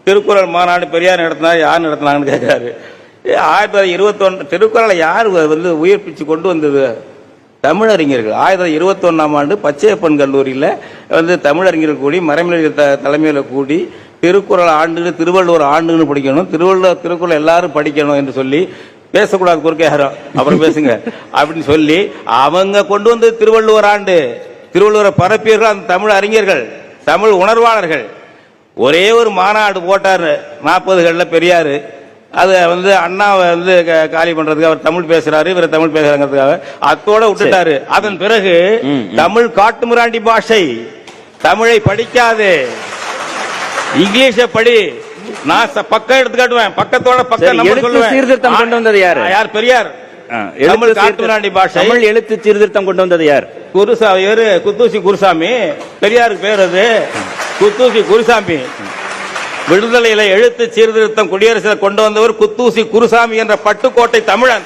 திருக்குறள் மாநாடு பெரியார் நடத்தினா யார் நடத்தினாங்கன்னு கேட்கிறாரு. 1921 திருக்குறளை யார் உயிர்ப்பிச்சு கொண்டு வந்தது? தமிழறிஞர்கள். 1921ஆம் ஆண்டு பச்சையப்பன் கல்லூரியில் தமிழறிஞர்கள் கூடி மறைமலைஞர் தலைமையில் கூடி திருக்குறள் ஆண்டு திருவள்ளுவர் ஆண்டுன்னு படிக்கணும், திருக்குறள் எல்லாரும் படிக்கணும் என்று சொல்லி பேசக்கூடாது, குறுக்க யாரும் அப்புறம் பேசுங்க அப்படின்னு சொல்லி அவங்க கொண்டு வந்து திருவள்ளுவர் ஆண்டு. திருவள்ளுவரை பரப்பியர்கள் அந்த தமிழ் அறிஞர்கள், தமிழ் உணர்வாளர்கள். ஒரே ஒரு மாநாடு போட்டார் 40களில் பெரியாரு. அதை அண்ணாவை காலி பண்றதுக்கு அவர் தமிழ் பேசுறாரு, இவர் தமிழ் பேசுறாங்கிறதுக்காக அத்தோட விட்டுட்டாரு. அதன் பிறகு தமிழ் காட்டுமிராண்டி பாஷை, தமிழை படிக்காது, இங்கிலீஷ படி. நான் பக்கம் எடுத்து காட்டுவேன், பக்கத்தோட பக்கம் சீர்திருத்தம் கொண்டு வந்தது யார்? யார்? பெரியார். தமிழ் காட்டுமிராண்டி பாஷை, தமிழ் எழுத்து சீர்திருத்தம் கொண்டு வந்தது யார்? குருசாமி, குத்தூசி குருசாமி. பெரியாருக்கு பேர் அது குத்தூசி குருசாமி. விடுதலையில எழுத்து சீர்திருத்தம் குடியரசில் கொண்டு வந்தவர் குத்தூசி குருசாமி என்ற பட்டுக்கோட்டை தமிழன்.